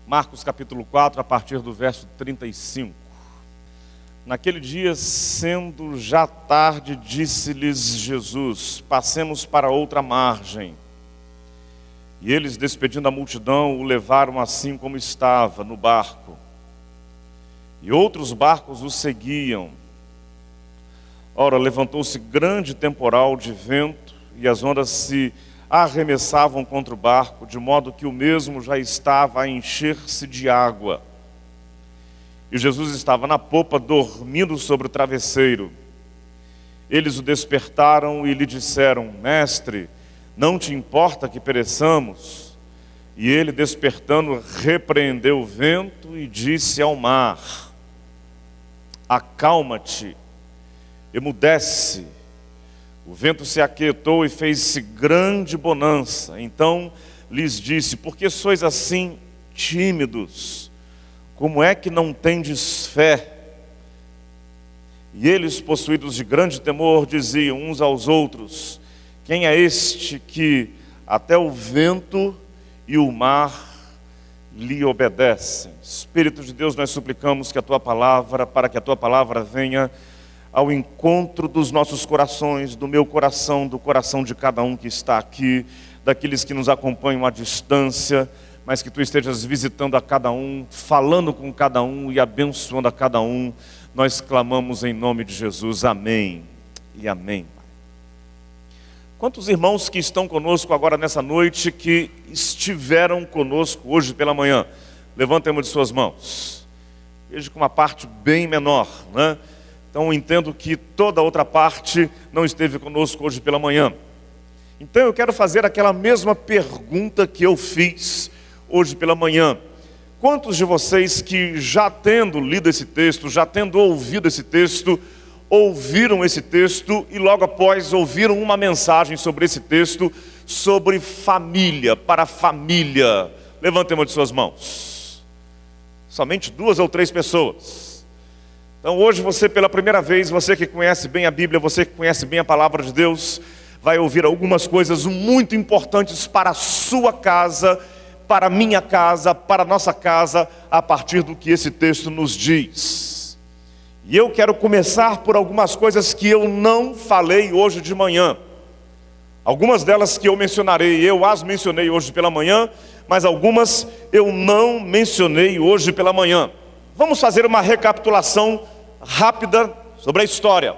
Marcos capítulo 4, a partir do verso 35. Naquele dia, sendo já tarde, disse-lhes Jesus: passemos para outra margem. E eles, despedindo a multidão, o levaram assim como estava, no barco. E outros barcos o seguiam. Ora, levantou-se grande temporal de vento, e as ondas se arremessavam contra o barco, de modo que o mesmo já estava a encher-se de água. E Jesus estava na popa, dormindo sobre o travesseiro. Eles o despertaram e lhe disseram: Mestre, não te importa que pereçamos? E ele, despertando, repreendeu o vento e disse ao mar: acalma-te, emudece. O vento se aquietou e fez-se grande bonança. Então lhes disse: por que sois assim tímidos? Como é que não tendes fé? E eles, possuídos de grande temor, diziam uns aos outros: quem é este que até o vento e o mar lhe obedecem? Espírito de Deus, nós suplicamos que a Tua palavra, para que a Tua palavra venha ao encontro dos nossos corações, do meu coração, do coração de cada um que está aqui, daqueles que nos acompanham à distância, mas que Tu estejas visitando a cada um, falando com cada um e abençoando a cada um. Nós clamamos em nome de Jesus, amém e amém. Quantos irmãos que estão conosco agora nessa noite, que estiveram conosco hoje pela manhã? Levantem uma de suas mãos. Veja com uma parte bem menor, né? Então entendo que toda a outra parte não esteve conosco hoje pela manhã. Então eu quero fazer aquela mesma pergunta que eu fiz hoje pela manhã. Quantos de vocês que já tendo lido esse texto, já tendo ouvido esse texto, ouviram esse texto e logo após ouviram uma mensagem sobre esse texto, sobre família, para a família? Levantem uma de suas mãos. Somente 2 ou 3 pessoas. Então hoje você, pela primeira vez, você que conhece bem a Bíblia, você que conhece bem a palavra de Deus, vai ouvir algumas coisas muito importantes para a sua casa, para a minha casa, para a nossa casa, a partir do que esse texto nos diz. E eu quero começar por algumas coisas que eu não falei hoje de manhã. Algumas delas que eu mencionarei, eu as mencionei hoje pela manhã, mas algumas eu não mencionei hoje pela manhã. Vamos fazer uma recapitulação rápida sobre a história.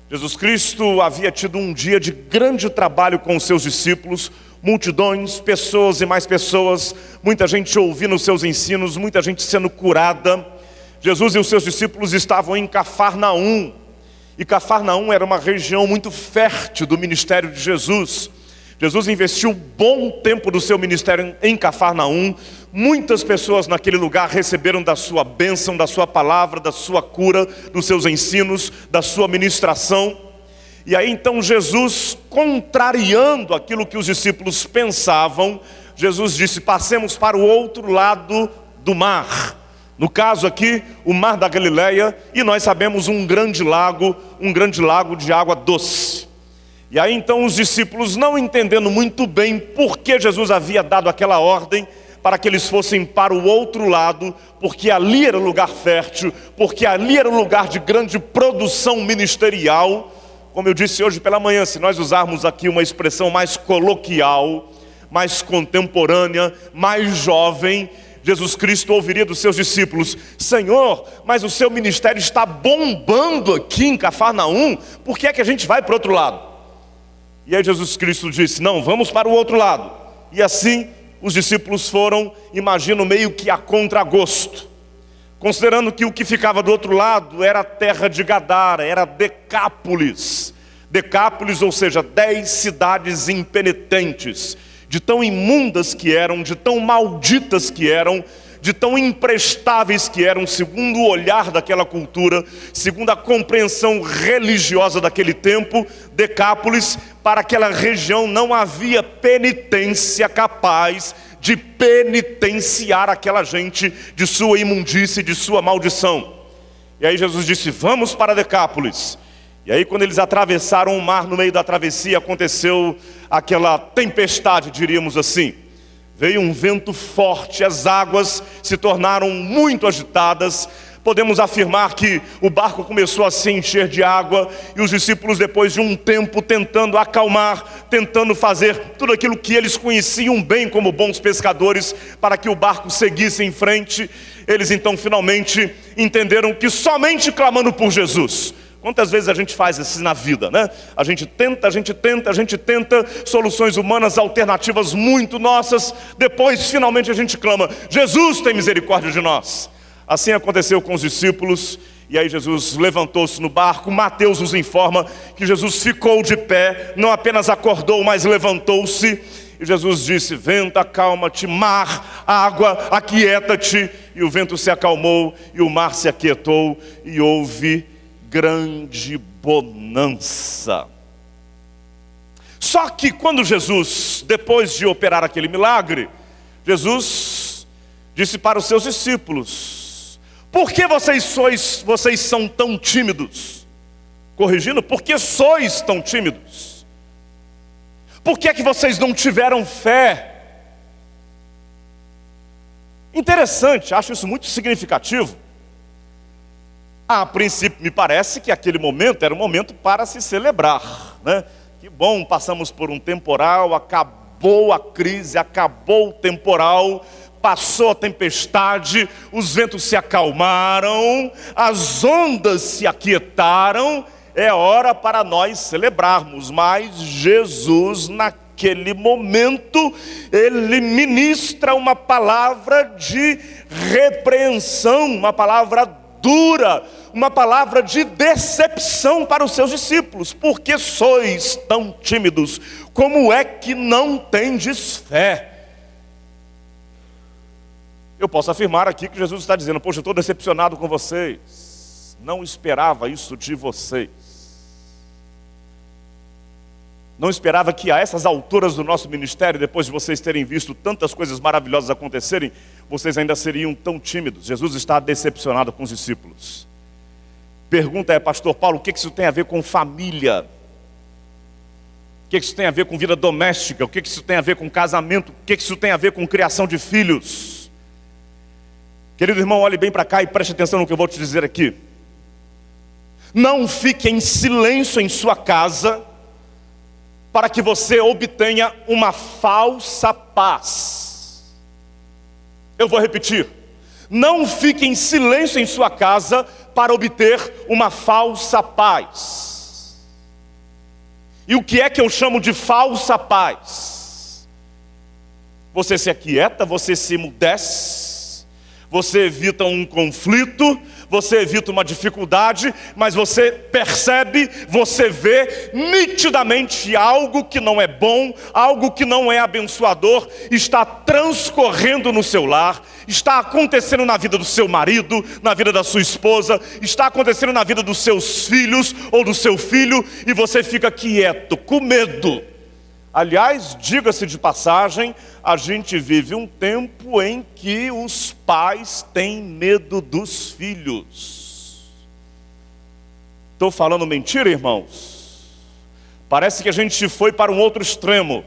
Jesus Cristo havia tido um dia de grande trabalho com os seus discípulos, multidões, pessoas e mais pessoas, muita gente ouvindo os seus ensinos, muita gente sendo curada. Jesus e os seus discípulos estavam em Cafarnaum, e Cafarnaum era uma região muito fértil do ministério de Jesus. Jesus investiu bom tempo do seu ministério em Cafarnaum. Muitas pessoas naquele lugar receberam da sua bênção, da sua palavra, da sua cura, dos seus ensinos, da sua ministração. E aí então Jesus, contrariando aquilo que os discípulos pensavam, Jesus disse: passemos para o outro lado do mar. No caso aqui, o mar da Galileia, e nós sabemos um grande lago de água doce. E aí então os discípulos, não entendendo muito bem por que Jesus havia dado aquela ordem para que eles fossem para o outro lado, porque ali era um lugar fértil, porque ali era um lugar de grande produção ministerial. Como eu disse hoje pela manhã, se nós usarmos aqui uma expressão mais coloquial, mais contemporânea, mais jovem, Jesus Cristo ouviria dos seus discípulos: Senhor, mas o seu ministério está bombando aqui em Cafarnaum, por que é que a gente vai para o outro lado? E aí Jesus Cristo disse: não, vamos para o outro lado. E assim os discípulos foram, imagino, meio que a contragosto, considerando que o que ficava do outro lado era a terra de Gadara, era Decápolis. Decápolis, ou seja, 10 cidades impenitentes, de tão imundas que eram, de tão malditas que eram, de tão imprestáveis que eram, segundo o olhar daquela cultura, segundo a compreensão religiosa daquele tempo. Decápolis, para aquela região não havia penitência capaz de penitenciar aquela gente de sua imundície, de sua maldição. E aí Jesus disse: vamos para Decápolis. E aí quando eles atravessaram o mar, no meio da travessia aconteceu aquela tempestade, diríamos assim. Veio um vento forte, as águas se tornaram muito agitadas. Podemos afirmar que o barco começou a se encher de água, e os discípulos, depois de um tempo tentando acalmar, tentando fazer tudo aquilo que eles conheciam bem como bons pescadores, para que o barco seguisse em frente, eles então finalmente entenderam que somente clamando por Jesus. Quantas vezes a gente faz isso na vida, né? A gente tenta, soluções humanas, alternativas muito nossas, depois finalmente a gente clama: Jesus, tem misericórdia de nós. Assim aconteceu com os discípulos, e aí Jesus levantou-se no barco. Mateus nos informa que Jesus ficou de pé, não apenas acordou, mas levantou-se. E Jesus disse: vento, acalma-te, mar, água, aquieta-te. E o vento se acalmou, e o mar se aquietou, e houve grande bonança. Só que quando Jesus, depois de operar aquele milagre, Jesus disse para os seus discípulos: por que vocês são tão tímidos? Corrigindo, por que sois tão tímidos? Por que é que vocês não tiveram fé? Interessante, acho isso muito significativo. A princípio me parece que aquele momento era um momento para se celebrar, né? Que bom, passamos por um temporal, acabou a crise, acabou o temporal, passou a tempestade, os ventos se acalmaram, as ondas se aquietaram, é hora para nós celebrarmos. Mas Jesus, naquele momento, ele ministra uma palavra de repreensão, uma palavra dura, uma palavra de decepção para os seus discípulos. Por que sois tão tímidos? Como é que não tendes fé? Eu posso afirmar aqui que Jesus está dizendo: poxa, eu estou decepcionado com vocês, não esperava isso de vocês. Não esperava que a essas alturas do nosso ministério, depois de vocês terem visto tantas coisas maravilhosas acontecerem, vocês ainda seriam tão tímidos. Jesus está decepcionado com os discípulos. Pergunta é: pastor Paulo, o que isso tem a ver com família? O que isso tem a ver com vida doméstica? O que isso tem a ver com casamento? O que isso tem a ver com criação de filhos? Querido irmão, olhe bem para cá e preste atenção no que eu vou te dizer aqui. Não fique em silêncio em sua casa, para que você obtenha uma falsa paz. Eu vou repetir: não fique em silêncio em sua casa para obter uma falsa paz. E o que é que eu chamo de falsa paz? Você se aquieta, você se emudece, você evita um conflito, você evita uma dificuldade, mas você percebe, você vê nitidamente algo que não é bom, algo que não é abençoador, está transcorrendo no seu lar, está acontecendo na vida do seu marido, na vida da sua esposa, está acontecendo na vida dos seus filhos ou do seu filho, e você fica quieto, com medo. Aliás, diga-se de passagem, a gente vive um tempo em que os pais têm medo dos filhos. Estou falando mentira, irmãos? Parece que a gente foi para um outro extremo.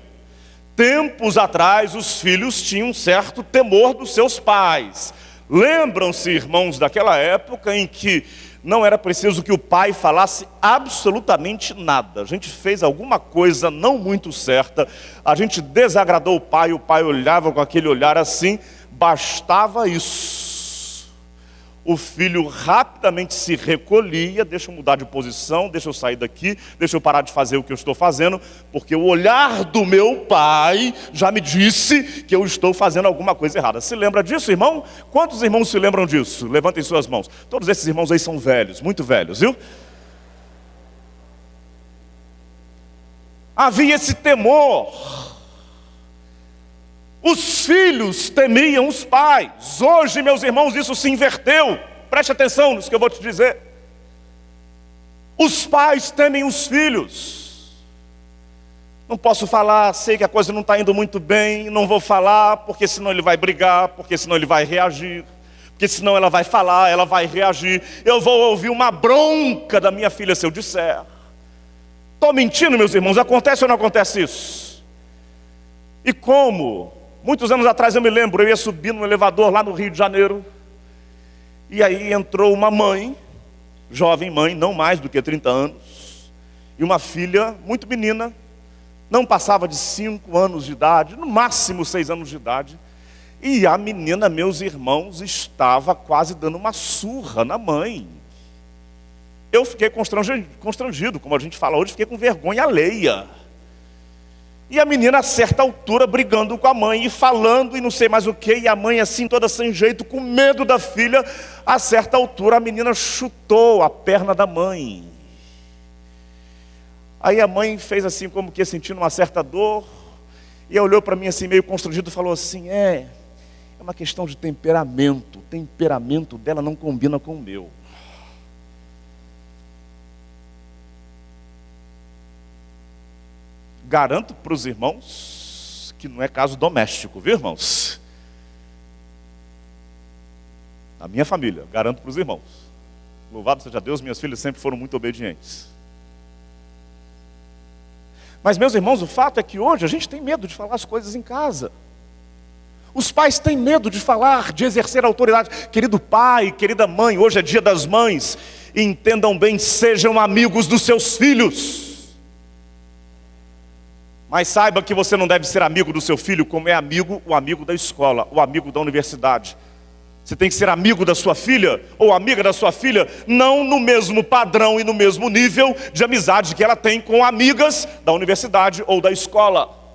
Tempos atrás, os filhos tinham um certo temor dos seus pais. Lembram-se, irmãos, daquela época em que não era preciso que o pai falasse absolutamente nada. A gente fez alguma coisa não muito certa, a gente desagradou o pai olhava com aquele olhar assim, bastava isso. O filho rapidamente se recolhia: deixa eu mudar de posição, deixa eu sair daqui, deixa eu parar de fazer o que eu estou fazendo, porque o olhar do meu pai já me disse que eu estou fazendo alguma coisa errada. Se lembra disso, irmão? Quantos irmãos se lembram disso? Levantem suas mãos. Todos esses irmãos aí são velhos, muito velhos, viu? Havia esse temor. Os filhos temiam os pais. Hoje, meus irmãos, isso se inverteu. Preste atenção nisso que eu vou te dizer. Os pais temem os filhos. Não posso falar, sei que a coisa não está indo muito bem, não vou falar, porque senão ele vai brigar, porque senão ele vai reagir, porque senão ela vai falar, ela vai reagir. Eu vou ouvir uma bronca da minha filha se eu disser. Estou mentindo, meus irmãos? Acontece ou não acontece isso? E como Muitos anos atrás eu me lembro, eu ia subir no elevador lá no Rio de Janeiro, e aí entrou uma mãe, jovem mãe, não mais do que 30 anos, e uma filha muito menina, não passava de 5 anos de idade, no máximo 6 anos de idade, e a menina, meus irmãos, estava quase dando uma surra na mãe. Eu fiquei constrangido, como a gente fala hoje, fiquei com vergonha alheia. E a menina a certa altura brigando com a mãe e falando e não sei mais o que, e a mãe assim toda sem jeito, com medo da filha. A certa altura a menina chutou a perna da mãe. Aí a mãe fez assim como que sentindo uma certa dor, e olhou para mim assim meio constrangido e falou assim, é uma questão de temperamento, o temperamento dela não combina com o meu. Garanto para os irmãos que não é caso doméstico, viu, irmãos? Na minha família, garanto para os irmãos. Louvado seja Deus, minhas filhas sempre foram muito obedientes. Mas, meus irmãos, o fato é que hoje a gente tem medo de falar as coisas em casa. Os pais têm medo de falar, de exercer autoridade. Querido pai, querida mãe, hoje é dia das mães. Entendam bem, sejam amigos dos seus filhos. Mas saiba que você não deve ser amigo do seu filho como é amigo, o amigo da escola, o amigo da universidade. Você tem que ser amigo da sua filha, ou amiga da sua filha, não no mesmo padrão e no mesmo nível de amizade que ela tem com amigas da universidade ou da escola.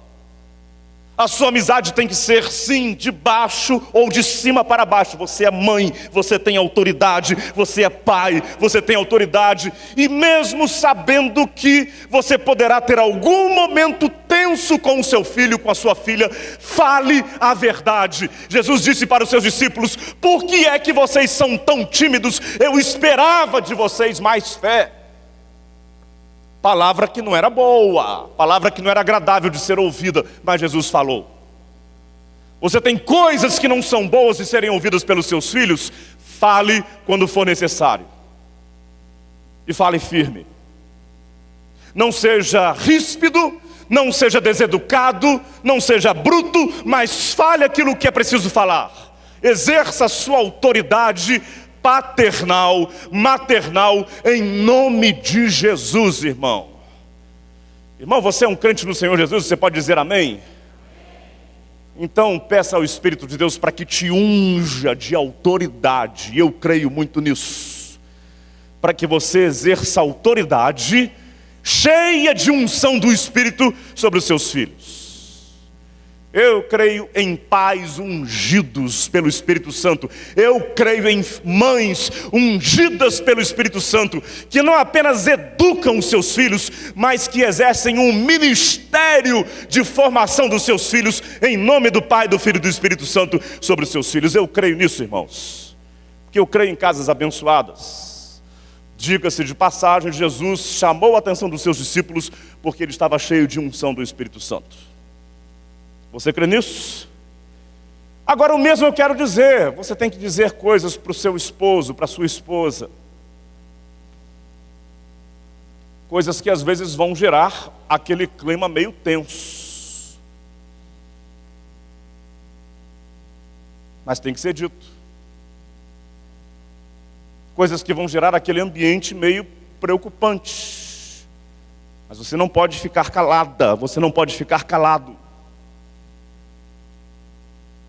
A sua amizade tem que ser, sim, de baixo ou de cima para baixo. Você é mãe, você tem autoridade, você é pai, você tem autoridade. E mesmo sabendo que você poderá ter algum momento tenso com o seu filho, com a sua filha, fale a verdade. Jesus disse para os seus discípulos, por que é que vocês são tão tímidos? Eu esperava de vocês mais fé. Palavra que não era boa, palavra que não era agradável de ser ouvida, mas Jesus falou. Você tem coisas que não são boas de serem ouvidas pelos seus filhos? Fale quando for necessário. E fale firme. Não seja ríspido, não seja deseducado, não seja bruto, mas fale aquilo que é preciso falar. Exerça a sua autoridade paternal, maternal, em nome de Jesus, irmão. Irmão, você é um crente no Senhor Jesus, você pode dizer amém? Então peça ao Espírito de Deus para que te unja de autoridade, eu creio muito nisso, para que você exerça autoridade, cheia de unção do Espírito sobre os seus filhos. Eu creio em pais ungidos pelo Espírito Santo. Eu creio em mães ungidas pelo Espírito Santo, que não apenas educam os seus filhos, mas que exercem um ministério de formação dos seus filhos, em nome do Pai, do Filho e do Espírito Santo, sobre os seus filhos. Eu creio nisso, irmãos, porque eu creio em casas abençoadas. Diga-se de passagem, Jesus chamou a atenção dos seus discípulos, porque ele estava cheio de unção do Espírito Santo. Você crê nisso? Agora o mesmo eu quero dizer, você tem que dizer coisas para o seu esposo, para a sua esposa. Coisas que às vezes vão gerar aquele clima meio tenso. Mas tem que ser dito. Coisas que vão gerar aquele ambiente meio preocupante. Mas você não pode ficar calada, você não pode ficar calado.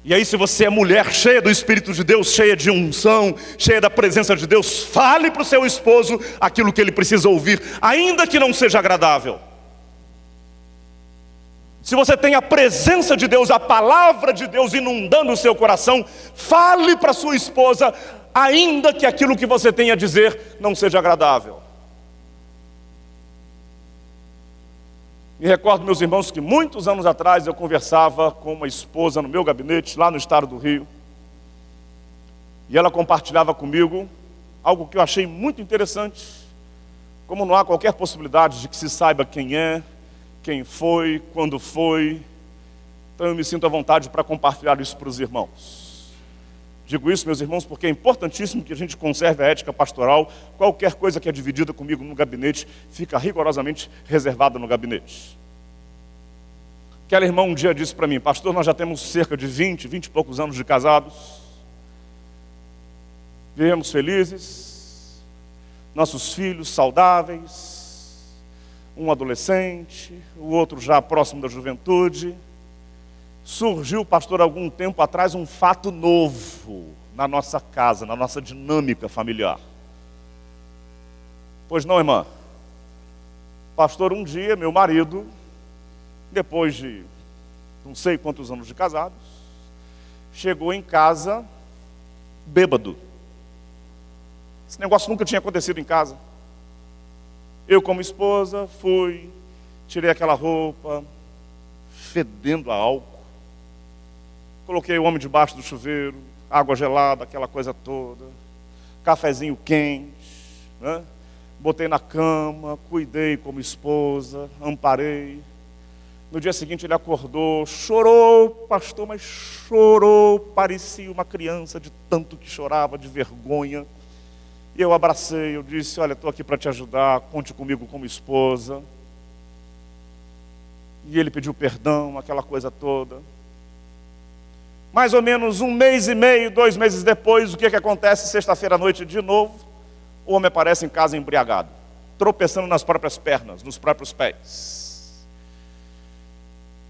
E aí, se você é mulher cheia do Espírito de Deus, cheia de unção, cheia da presença de Deus, fale para o seu esposo aquilo que ele precisa ouvir, ainda que não seja agradável. Se você tem a presença de Deus, a palavra de Deus inundando o seu coração, fale para sua esposa, ainda que aquilo que você tem a dizer não seja agradável. Me recordo, meus irmãos, que muitos anos atrás eu conversava com uma esposa no meu gabinete, lá no estado do Rio. E ela compartilhava comigo algo que eu achei muito interessante. Como não há qualquer possibilidade de que se saiba quem é, quem foi, quando foi. Então eu me sinto à vontade para compartilhar isso para os irmãos. Digo isso, meus irmãos, porque é importantíssimo que a gente conserve a ética pastoral. Qualquer coisa que é dividida comigo no gabinete, fica rigorosamente reservada no gabinete. Aquela irmã um dia disse para mim: pastor, nós já temos cerca de 20 e poucos anos de casados. Vivemos felizes, nossos filhos saudáveis, um adolescente, o outro já próximo da juventude. Surgiu, pastor, algum tempo atrás, um fato novo na nossa casa, na nossa dinâmica familiar. Pois não, irmã? Pastor, um dia, meu marido, depois de não sei quantos anos de casados, chegou em casa bêbado. Esse negócio nunca tinha acontecido em casa. Eu, como esposa, fui, tirei aquela roupa, fedendo a álcool, coloquei o homem debaixo do chuveiro, água gelada, aquela coisa toda, cafezinho quente, né? Botei na cama, cuidei como esposa, amparei. No dia seguinte ele acordou, chorou, pastor, mas chorou, parecia uma criança de tanto que chorava, de vergonha. E eu abracei, eu disse: olha, estou aqui para te ajudar, conte comigo como esposa. E ele pediu perdão, aquela coisa toda. Mais ou menos 1 mês e meio, 2 meses depois, o que acontece? Sexta-feira à noite de novo, o homem aparece em casa embriagado, tropeçando nas próprias pernas, nos próprios pés.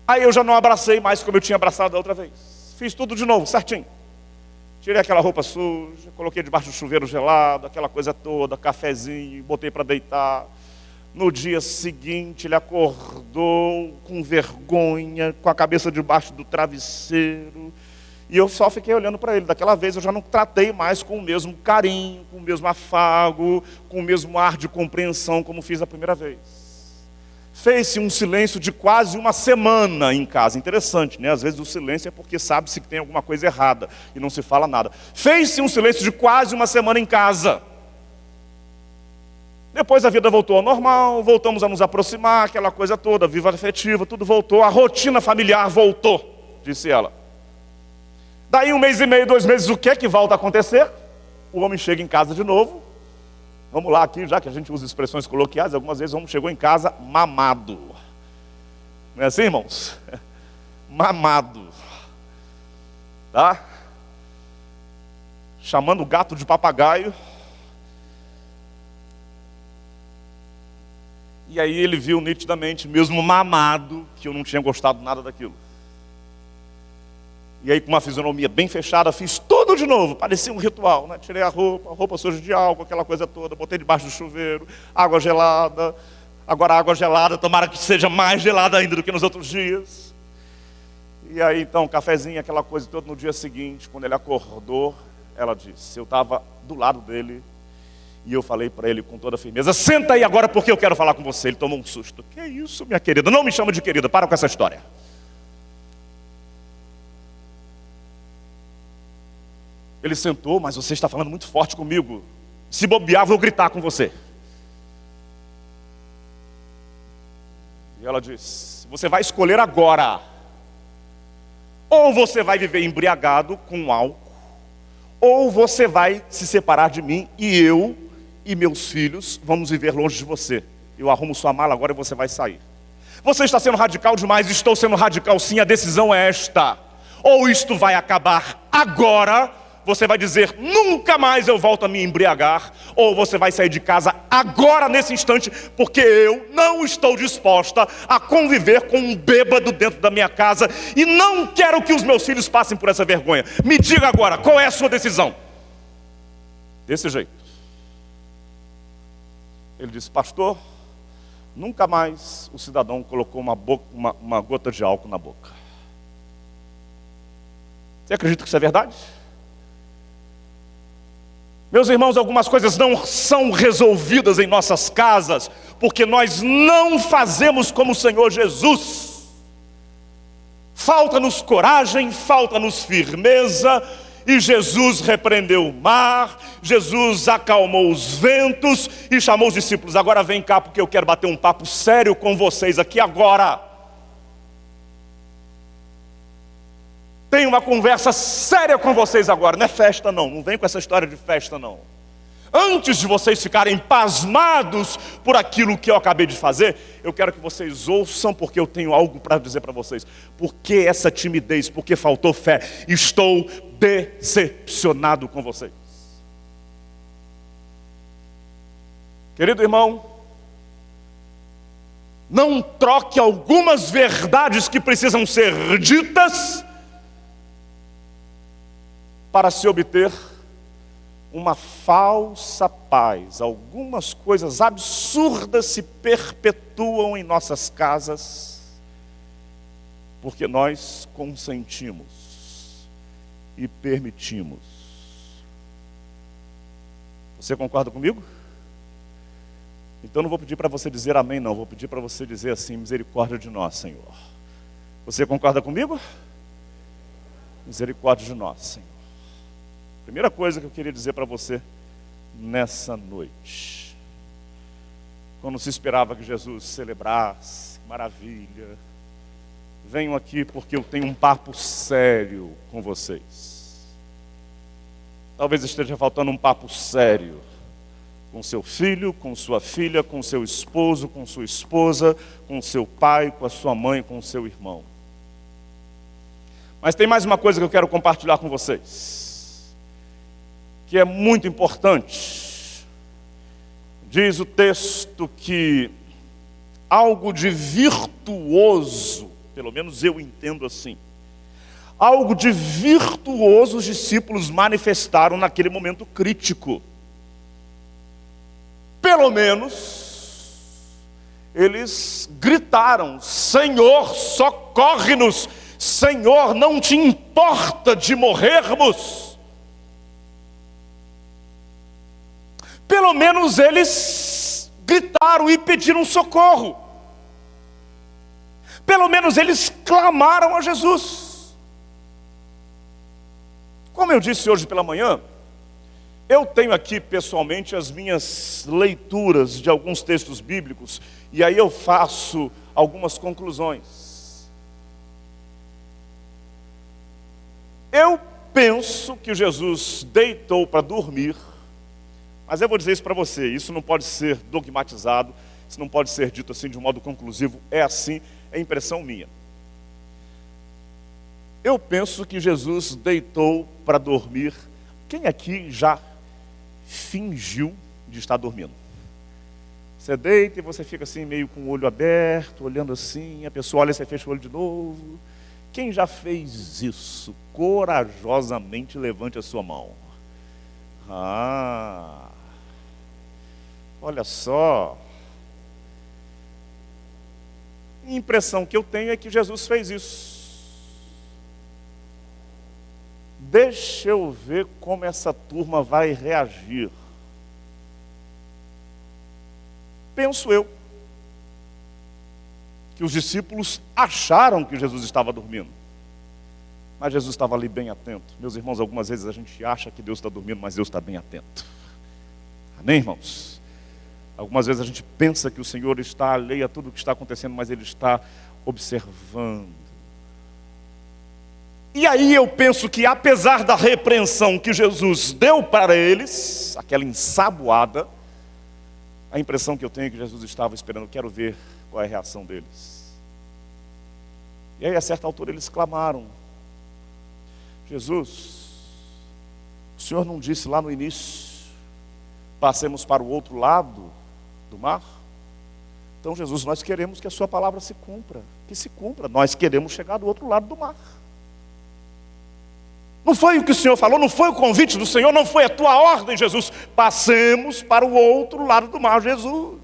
Aí eu já não abracei mais como eu tinha abraçado da outra vez. Fiz tudo de novo, certinho. Tirei aquela roupa suja, coloquei debaixo do chuveiro gelado, aquela coisa toda, cafezinho, botei para deitar. No dia seguinte ele acordou com vergonha, com a cabeça debaixo do travesseiro. E eu só fiquei olhando para ele. Daquela vez eu já não tratei mais com o mesmo carinho, com o mesmo afago, com o mesmo ar de compreensão como fiz a primeira vez. Fez-se um silêncio de quase 1 semana em casa. Interessante, né? Às vezes o silêncio é porque sabe-se que tem alguma coisa errada e não se fala nada. Fez-se um silêncio de quase 1 semana em casa. Depois a vida voltou ao normal, voltamos a nos aproximar, aquela coisa toda, viva afetiva, tudo voltou, a rotina familiar voltou, disse ela. Daí 1 mês e meio, 2 meses, o que é que volta a acontecer? O homem chega em casa de novo. Vamos lá aqui, já que a gente usa expressões coloquiais, algumas vezes o homem chegou em casa mamado. Não é assim, irmãos? Mamado. Tá? Chamando o gato de papagaio. E aí ele viu nitidamente, mesmo mamado, que eu não tinha gostado nada daquilo. E aí, com uma fisionomia bem fechada, fiz tudo de novo, parecia um ritual, né? Tirei a roupa suja de álcool, aquela coisa toda, botei debaixo do chuveiro, água gelada. Agora a água gelada, tomara que seja mais gelada ainda do que nos outros dias. E aí, então, cafezinho, aquela coisa toda. No dia seguinte, quando ele acordou, ela disse, eu estava do lado dele, e eu falei para ele com toda firmeza: senta aí agora porque eu quero falar com você. Ele tomou um susto. Que isso, minha querida? Não me chama de querida, para com essa história. Ele sentou: mas você está falando muito forte comigo. Se bobear, vou gritar com você. E ela disse: você vai escolher agora. Ou você vai viver embriagado com álcool, ou você vai se separar de mim e eu e meus filhos vamos viver longe de você. Eu arrumo sua mala agora e você vai sair. Você está sendo radical demais. Estou sendo radical sim, a decisão é esta. Ou isto vai acabar agora, você vai dizer, nunca mais eu volto a me embriagar, ou você vai sair de casa agora, nesse instante, porque eu não estou disposta a conviver com um bêbado dentro da minha casa, e não quero que os meus filhos passem por essa vergonha. Me diga agora, qual é a sua decisão? Desse jeito. Ele disse: pastor, nunca mais o cidadão colocou uma gota de álcool na boca. Você acredita que isso é verdade? Meus irmãos, algumas coisas não são resolvidas em nossas casas, porque nós não fazemos como o Senhor Jesus. Falta-nos coragem, falta-nos firmeza, e Jesus repreendeu o mar, Jesus acalmou os ventos, e chamou os discípulos: agora vem cá, porque eu quero bater um papo sério com vocês aqui agora. Tenho uma conversa séria com vocês agora, não é festa não, não vem com essa história de festa não. Antes de vocês ficarem pasmados por aquilo que eu acabei de fazer, eu quero que vocês ouçam, porque eu tenho algo para dizer para vocês. Por que essa timidez? Porque faltou fé. Estou decepcionado com vocês. Querido irmão, não troque algumas verdades que precisam ser ditas para se obter uma falsa paz. Algumas coisas absurdas se perpetuam em nossas casas porque nós consentimos e permitimos. Você concorda comigo? Então não vou pedir para você dizer amém, não. Vou pedir para você dizer assim: misericórdia de nós, Senhor. Você concorda comigo? Misericórdia de nós, Senhor. Primeira coisa que eu queria dizer para você nessa noite. Quando se esperava que Jesus celebrasse, maravilha. Venho aqui porque eu tenho um papo sério com vocês. Talvez esteja faltando um papo sério com seu filho, com sua filha, com seu esposo, com sua esposa, com seu pai, com a sua mãe, com o seu irmão. Mas tem mais uma coisa que eu quero compartilhar com vocês, que é muito importante. Diz o texto que algo de virtuoso, pelo menos eu entendo assim, algo de virtuoso os discípulos manifestaram naquele momento crítico. Pelo menos, eles gritaram: Senhor, socorre-nos! Senhor, não te importa de morrermos? Pelo menos eles gritaram e pediram socorro. Pelo menos eles clamaram a Jesus. Como eu disse hoje pela manhã, eu tenho aqui pessoalmente as minhas leituras de alguns textos bíblicos, e aí eu faço algumas conclusões. Eu penso que Jesus deitou para dormir, mas eu vou dizer isso para você, isso não pode ser dogmatizado, isso não pode ser dito assim de um modo conclusivo, é assim, é impressão minha. Eu penso que Jesus deitou para dormir. Quem aqui já fingiu de estar dormindo? Você deita e você fica assim meio com o olho aberto, olhando assim, a pessoa olha e você fecha o olho de novo. Quem já fez isso? Corajosamente levante a sua mão. Olha só. A impressão que eu tenho é que Jesus fez isso. Deixa eu ver como essa turma vai reagir. Penso eu que os discípulos acharam que Jesus estava dormindo, mas Jesus estava ali bem atento. Meus irmãos, algumas vezes a gente acha que Deus está dormindo, mas Deus está bem atento. Amém, irmãos? Algumas vezes a gente pensa que o Senhor está alheio a tudo o que está acontecendo, mas Ele está observando. E aí eu penso que, apesar da repreensão que Jesus deu para eles, aquela ensaboada, a impressão que eu tenho é que Jesus estava esperando: quero ver qual é a reação deles. E aí, a certa altura, eles clamaram: Jesus, o Senhor não disse lá no início, passemos para o outro lado do mar? Então, Jesus, nós queremos que a sua palavra se cumpra, que se cumpra, nós queremos chegar do outro lado do mar. Não foi o que o Senhor falou, não foi o convite do Senhor, não foi a tua ordem, Jesus. Passemos para o outro lado do mar, Jesus.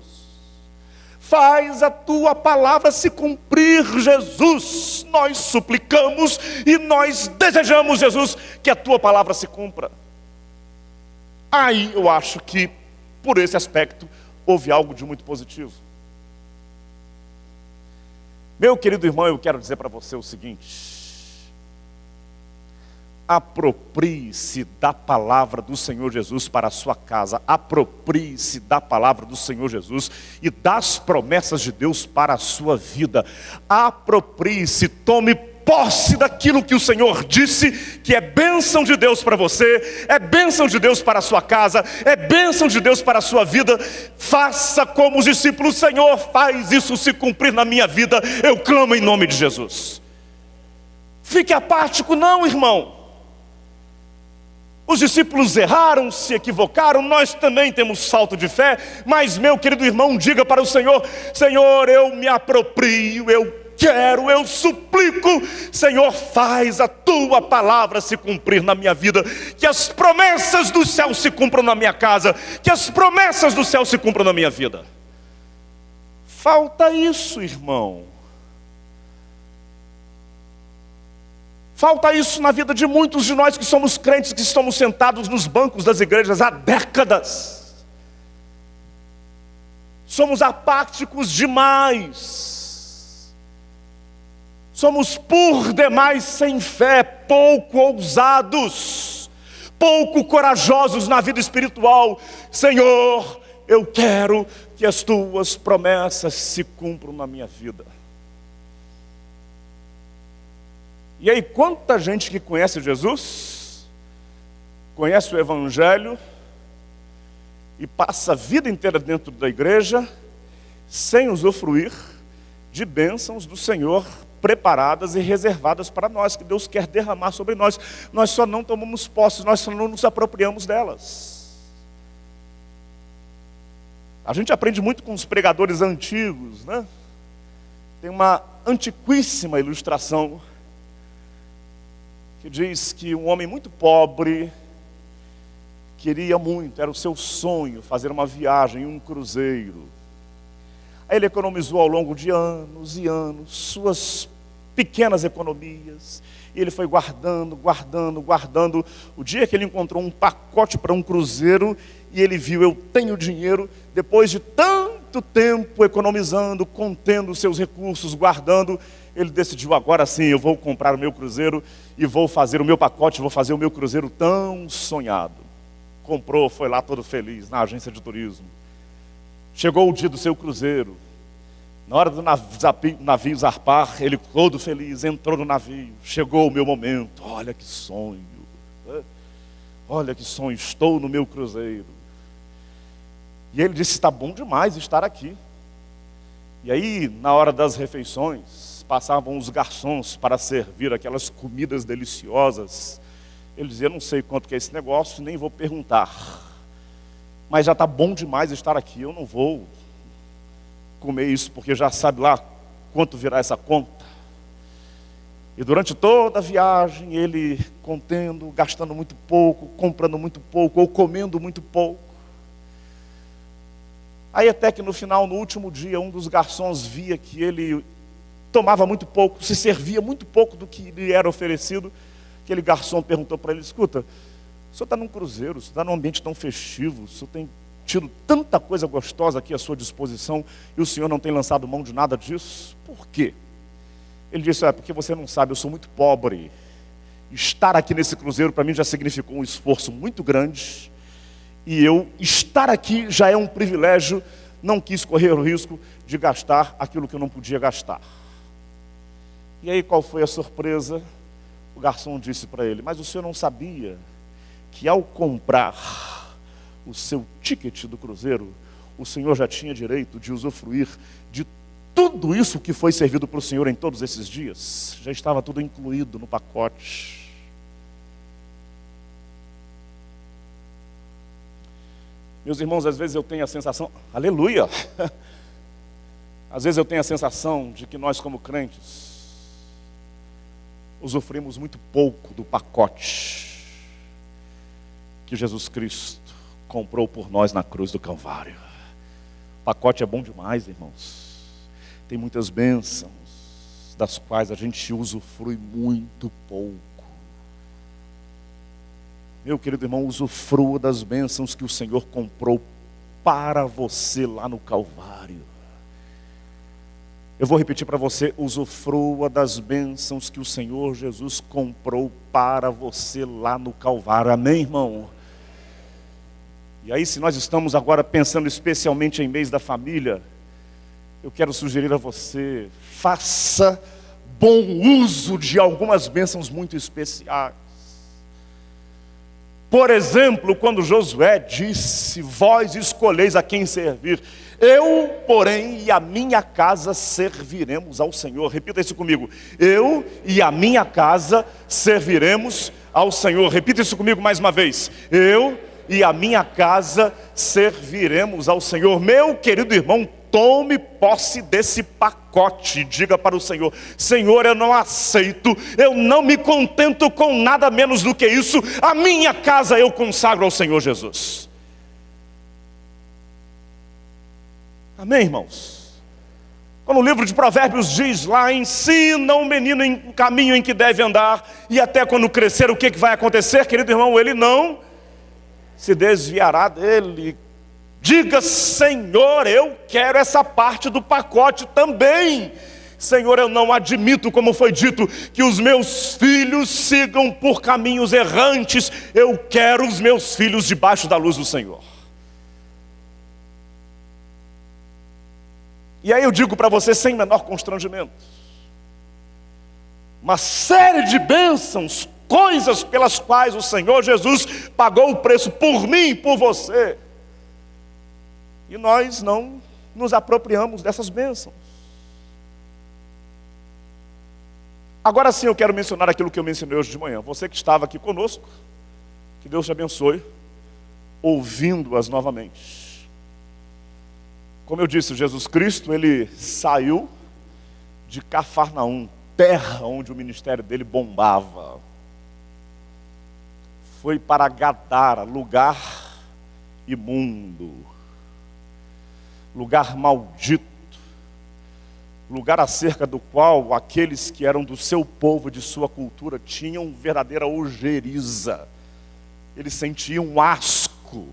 Faz a tua palavra se cumprir, Jesus. Nós suplicamos e nós desejamos, Jesus, que a tua palavra se cumpra. Aí eu acho que, por esse aspecto, houve algo de muito positivo. Meu querido irmão, eu quero dizer para você o seguinte: aproprie-se da palavra do Senhor Jesus para a sua casa. Aproprie-se da palavra do Senhor Jesus e das promessas de Deus para a sua vida. Aproprie-se, tome posse daquilo que o Senhor disse, que é bênção de Deus para você, é bênção de Deus para a sua casa, é bênção de Deus para a sua vida. Faça como os discípulos: Senhor, faz isso se cumprir na minha vida, eu clamo em nome de Jesus. Fique apático não, irmão. Os discípulos erraram, se equivocaram, nós também temos falta de fé, mas meu querido irmão, diga para o Senhor: Senhor, eu me aproprio, eu quero, eu suplico, Senhor, faz a tua palavra se cumprir na minha vida, que as promessas do céu se cumpram na minha casa, que as promessas do céu se cumpram na minha vida. Falta isso, irmão. Falta isso na vida de muitos de nós que somos crentes, que estamos sentados nos bancos das igrejas há décadas. Somos apáticos demais. Somos por demais sem fé, pouco ousados, pouco corajosos na vida espiritual. Senhor, eu quero que as tuas promessas se cumpram na minha vida. E aí, quanta gente que conhece Jesus, conhece o Evangelho, e passa a vida inteira dentro da igreja, sem usufruir de bênçãos do Senhor, preparadas e reservadas para nós, que Deus quer derramar sobre nós. Nós só não tomamos posse, nós só não nos apropriamos delas. A gente aprende muito com os pregadores antigos, né? Tem uma antiquíssima ilustração que diz que um homem muito pobre queria muito, era o seu sonho, fazer uma viagem em um cruzeiro. Aí ele economizou ao longo de anos e anos suas pequenas economias, e ele foi guardando, guardando, guardando. O dia que ele encontrou um pacote para um cruzeiro, e ele viu: eu tenho dinheiro. Depois de tanto tempo economizando, contendo os seus recursos, guardando, ele decidiu: agora sim, eu vou comprar o meu cruzeiro, e vou fazer o meu pacote, vou fazer o meu cruzeiro tão sonhado. Comprou, foi lá todo feliz, na agência de turismo. Chegou o dia do seu cruzeiro. Na hora do navio zarpar, ele todo feliz, entrou no navio. Chegou o meu momento. Olha que sonho. Olha que sonho, estou no meu cruzeiro. E ele disse: está bom demais estar aqui. E aí, na hora das refeições, passavam os garçons para servir aquelas comidas deliciosas. Ele dizia: não sei quanto que é esse negócio, nem vou perguntar. Mas já está bom demais estar aqui, eu não vou comer isso, porque já sabe lá quanto virá essa conta. E durante toda a viagem, ele contendo, gastando muito pouco, comprando muito pouco, ou comendo muito pouco. Aí até que no final, no último dia, um dos garçons via que ele tomava muito pouco, se servia muito pouco do que lhe era oferecido. Aquele garçom perguntou para ele: escuta, o senhor está num cruzeiro, o senhor está num ambiente tão festivo, o senhor tem tido tanta coisa gostosa aqui à sua disposição, e o senhor não tem lançado mão de nada disso? Por quê? Ele disse: porque você não sabe, eu sou muito pobre. Estar aqui nesse cruzeiro para mim já significou um esforço muito grande, e eu estar aqui já é um privilégio. Não quis correr o risco de gastar aquilo que eu não podia gastar. E aí qual foi a surpresa? O garçom disse para ele: mas o senhor não sabia que ao comprar o seu ticket do cruzeiro, o senhor já tinha direito de usufruir de tudo isso que foi servido para o senhor em todos esses dias? Já estava tudo incluído no pacote. Meus irmãos, às vezes eu tenho a sensação, aleluia, às vezes eu tenho a sensação de que nós, como crentes, usufruímos muito pouco do pacote que Jesus Cristo comprou por nós na cruz do Calvário. O pacote é bom demais, irmãos. Tem muitas bênçãos, das quais a gente usufrui muito pouco. Meu querido irmão, usufrua das bênçãos que o Senhor comprou para você lá no Calvário. Eu vou repetir para você: usufrua das bênçãos que o Senhor Jesus comprou para você lá no Calvário. Amém, irmão? E aí, se nós estamos agora pensando especialmente em mês da família, eu quero sugerir a você: faça bom uso de algumas bênçãos muito especiais. Por exemplo, quando Josué disse: vós escolheis a quem servir, eu, porém, e a minha casa serviremos ao Senhor. Repita isso comigo: eu e a minha casa serviremos ao Senhor. Repita isso comigo mais uma vez: eu e a minha casa serviremos ao Senhor. Meu querido irmão, tome posse desse pacote. Diga para o Senhor: Senhor, eu não aceito, eu não me contento com nada menos do que isso. A minha casa eu consagro ao Senhor Jesus. Amém, irmãos? Quando o livro de Provérbios diz lá: ensina o menino em caminho em que deve andar, e até quando crescer, o que vai acontecer, querido irmão? Ele não se desviará dele. Diga: Senhor, eu quero essa parte do pacote também. Senhor, eu não admito, como foi dito, que os meus filhos sigam por caminhos errantes. Eu quero os meus filhos debaixo da luz do Senhor. E aí eu digo para você sem menor constrangimento: uma série de bênçãos, coisas pelas quais o Senhor Jesus pagou o preço por mim e por você, e nós não nos apropriamos dessas bênçãos. Agora sim eu quero mencionar aquilo que eu mencionei hoje de manhã. Você que estava aqui conosco, que Deus te abençoe, ouvindo-as novamente. Como eu disse, Jesus Cristo, ele saiu de Cafarnaum, terra onde o ministério dele bombava. Foi para Gadara, lugar imundo, lugar maldito, lugar acerca do qual aqueles que eram do seu povo, de sua cultura, tinham verdadeira ojeriza. Eles sentiam um asco.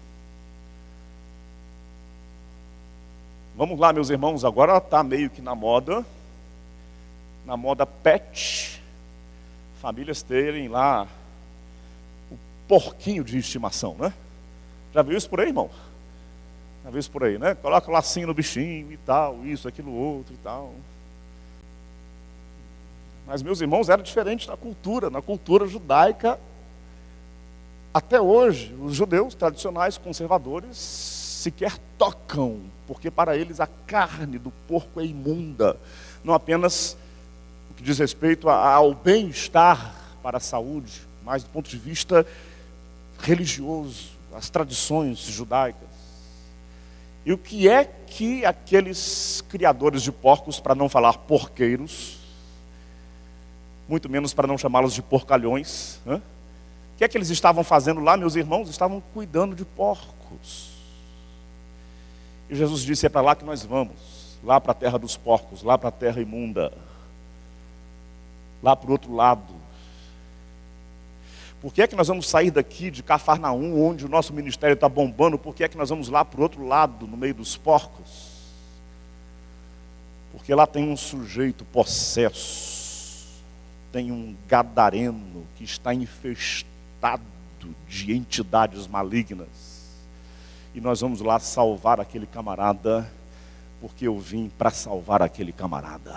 Vamos lá, meus irmãos, agora está meio que na moda pet, famílias terem lá o porquinho de estimação, né? Já viu isso por aí, irmão? Já viu isso por aí, né? Coloca o lacinho no bichinho e tal, isso, aquilo, outro e tal. Mas, meus irmãos, era diferente na cultura judaica. Até hoje, os judeus tradicionais, conservadores, sequer tocam, porque para eles a carne do porco é imunda. Não apenas o que diz respeito ao bem-estar para a saúde, mas do ponto de vista religioso, as tradições judaicas. E o que é que aqueles criadores de porcos, para não falar porqueiros, muito menos para não chamá-los de porcalhões, o que é que eles estavam fazendo lá, meus irmãos? Estavam cuidando de porcos. E Jesus disse: é para lá que nós vamos, lá para a terra dos porcos, lá para a terra imunda, lá para o outro lado. Por que é que nós vamos sair daqui de Cafarnaum, onde o nosso ministério está bombando? Por que é que nós vamos lá para o outro lado, no meio dos porcos? Porque lá tem um sujeito possesso, tem um gadareno que está infestado de entidades malignas. E nós vamos lá salvar aquele camarada, porque eu vim para salvar aquele camarada.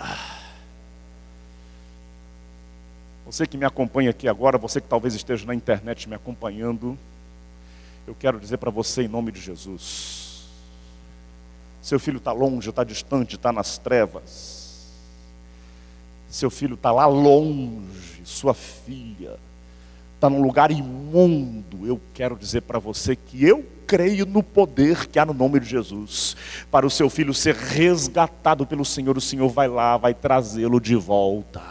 Você que me acompanha aqui agora, você que talvez esteja na internet me acompanhando, eu quero dizer para você em nome de Jesus: seu filho está longe, está distante, está nas trevas. Seu filho está lá longe, sua filha está num lugar imundo. Eu quero dizer para você que eu creio no poder que há no nome de Jesus, para o seu filho ser resgatado pelo Senhor. O Senhor vai lá, vai trazê-lo de volta.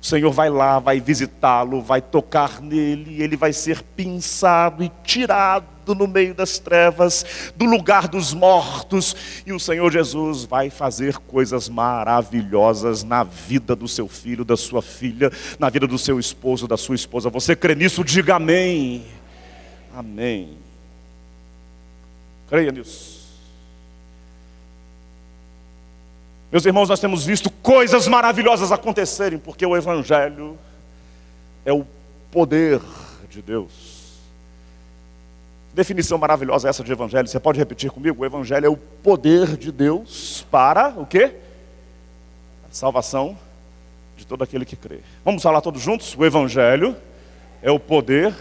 O Senhor vai lá, vai visitá-lo, vai tocar nele, e ele vai ser pinçado e tirado no meio das trevas, do lugar dos mortos, e o Senhor Jesus vai fazer coisas maravilhosas na vida do seu filho, da sua filha, na vida do seu esposo, da sua esposa. Você crê nisso? Diga amém. Amém. Creia nisso. Meus irmãos, nós temos visto coisas maravilhosas acontecerem, porque o Evangelho é o poder de Deus. Definição maravilhosa essa de Evangelho. Você pode repetir comigo? O Evangelho é o poder de Deus para o quê? A salvação de todo aquele que crê. Vamos falar todos juntos? O Evangelho é o poder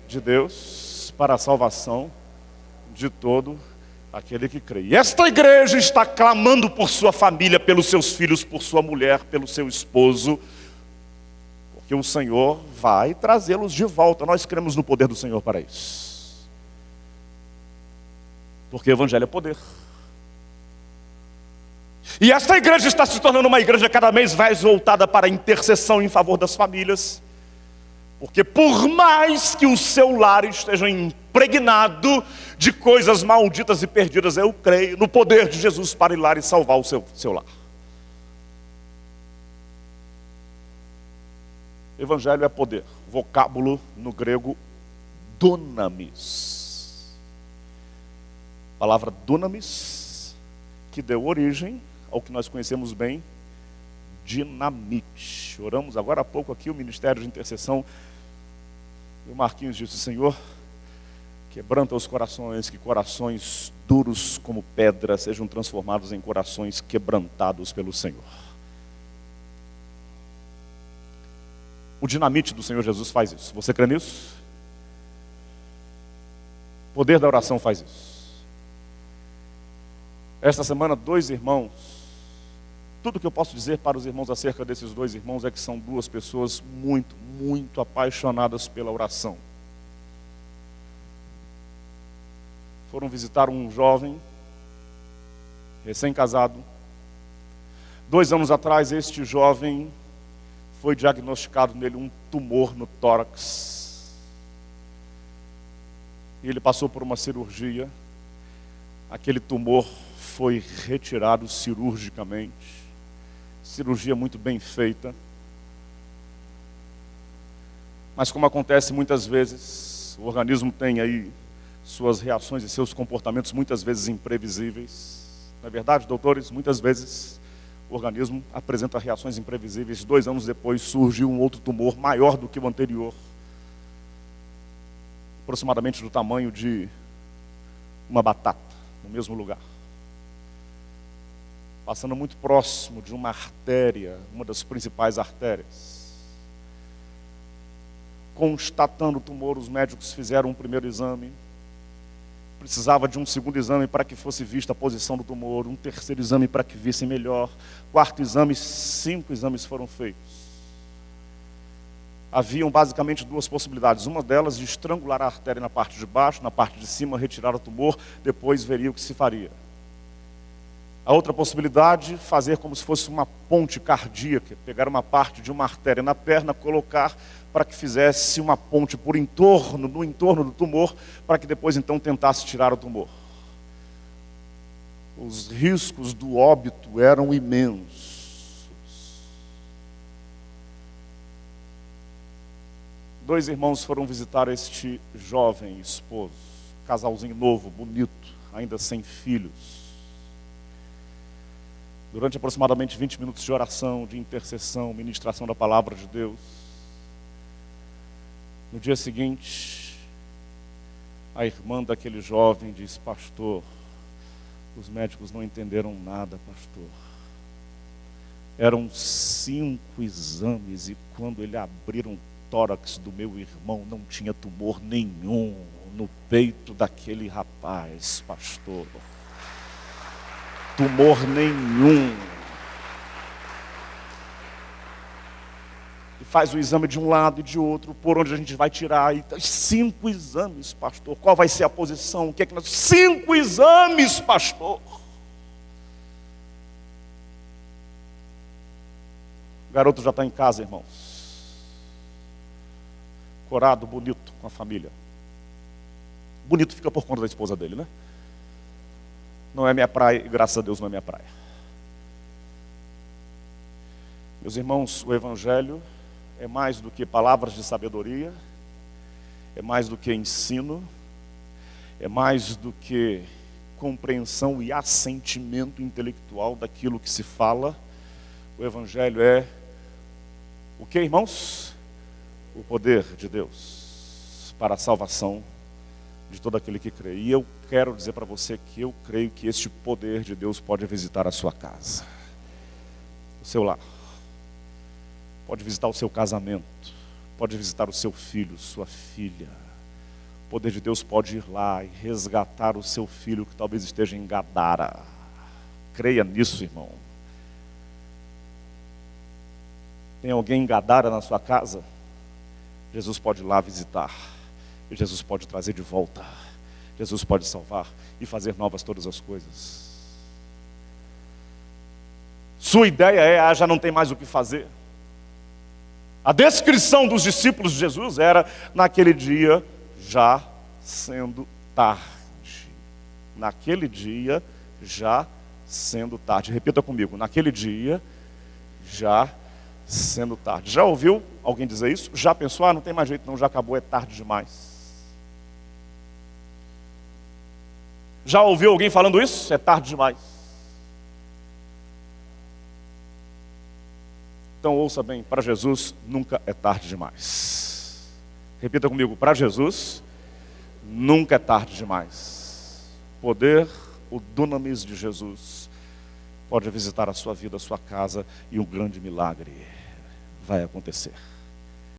de Deus para a salvação de todo aquele que crê. E esta igreja está clamando por sua família, pelos seus filhos, por sua mulher, pelo seu esposo, porque o Senhor vai trazê-los de volta. Nós cremos no poder do Senhor para isso. Porque o Evangelho é poder. E esta igreja está se tornando uma igreja cada vez mais voltada para a intercessão em favor das famílias. Porque por mais que o seu lar esteja impregnado de coisas malditas e perdidas, eu creio no poder de Jesus para ir lá e salvar o seu lar. Evangelho é poder. Vocábulo no grego, dunamis. A palavra dunamis, que deu origem ao que nós conhecemos bem, dinamite. Oramos agora há pouco aqui o ministério de intercessão. E o Marquinhos disse: Senhor, quebranta os corações, que corações duros como pedra sejam transformados em corações quebrantados pelo Senhor. O dinamite do Senhor Jesus faz isso. Você crê nisso? O poder da oração faz isso. Esta semana, 2 irmãos. Tudo que eu posso dizer para os irmãos acerca desses 2 irmãos é que são 2 pessoas muito, muito apaixonadas pela oração. Foram visitar um jovem, recém-casado. 2 anos atrás, este jovem foi diagnosticado nele um tumor no tórax. E ele passou por uma cirurgia. Aquele tumor foi retirado cirurgicamente. Cirurgia muito bem feita. Mas como acontece muitas vezes, o organismo tem aí suas reações e seus comportamentos muitas vezes imprevisíveis. Não é verdade, doutores? Muitas vezes o organismo apresenta reações imprevisíveis. 2 anos depois surgiu um outro tumor maior do que o anterior. Aproximadamente do tamanho de uma batata, no mesmo lugar. Passando muito próximo de uma artéria, uma das principais artérias. Constatando o tumor, os médicos fizeram um primeiro exame. Precisava de um segundo exame para que fosse vista a posição do tumor, um terceiro exame para que vissem melhor. 4º exame, 5 exames foram feitos. Haviam basicamente 2 possibilidades. Uma delas de estrangular a artéria na parte de baixo, na parte de cima, retirar o tumor, depois veria o que se faria. A outra possibilidade, fazer como se fosse uma ponte cardíaca, pegar uma parte de uma artéria na perna, colocar para que fizesse uma ponte no entorno do tumor, para que depois então tentasse tirar o tumor. Os riscos do óbito eram imensos. 2 irmãos foram visitar este jovem esposo, casalzinho novo, bonito, ainda sem filhos. Durante aproximadamente 20 minutos de oração, de intercessão, ministração da palavra de Deus. No dia seguinte, a irmã daquele jovem disse: pastor, os médicos não entenderam nada, pastor. Eram 5 exames e quando ele abriram o tórax do meu irmão, não tinha tumor nenhum no peito daquele rapaz, pastor. Tumor nenhum. E faz o exame de um lado e de outro, por onde a gente vai tirar. E 5 exames, pastor. Qual vai ser a posição? O que é que nós... 5 exames, pastor. O garoto já está em casa, irmãos. Corado, bonito, com a família. Bonito fica por conta da esposa dele, né? Não é minha praia e graças a Deus não é minha praia. Meus irmãos, o Evangelho é mais do que palavras de sabedoria, é mais do que ensino, é mais do que compreensão e assentimento intelectual daquilo que se fala. O Evangelho é o que, irmãos? O poder de Deus para a salvação de todo aquele que crê. E eu quero dizer para você que eu creio que este poder de Deus pode visitar a sua casa, o seu lar. pode visitar o seu casamento, pode visitar o seu filho, sua filha. O poder de Deus pode ir lá e resgatar o seu filho que talvez esteja em Gadara. Creia nisso, irmão. Tem alguém em Gadara na sua casa? Jesus pode ir lá visitar. E Jesus pode trazer de volta. Jesus pode salvar e fazer novas todas as coisas. Sua ideia é, já não tem mais o que fazer. A descrição dos discípulos de Jesus era, naquele dia, já sendo tarde. Naquele dia, já sendo tarde. Repita comigo, naquele dia, já sendo tarde. Já ouviu alguém dizer isso? Já pensou, não tem mais jeito não, já acabou, é tarde demais. Já ouviu alguém falando isso? É tarde demais. Então ouça bem, para Jesus nunca é tarde demais. Repita comigo, para Jesus nunca é tarde demais. Poder, o dunamis de Jesus pode visitar a sua vida, a sua casa, e um grande milagre vai acontecer.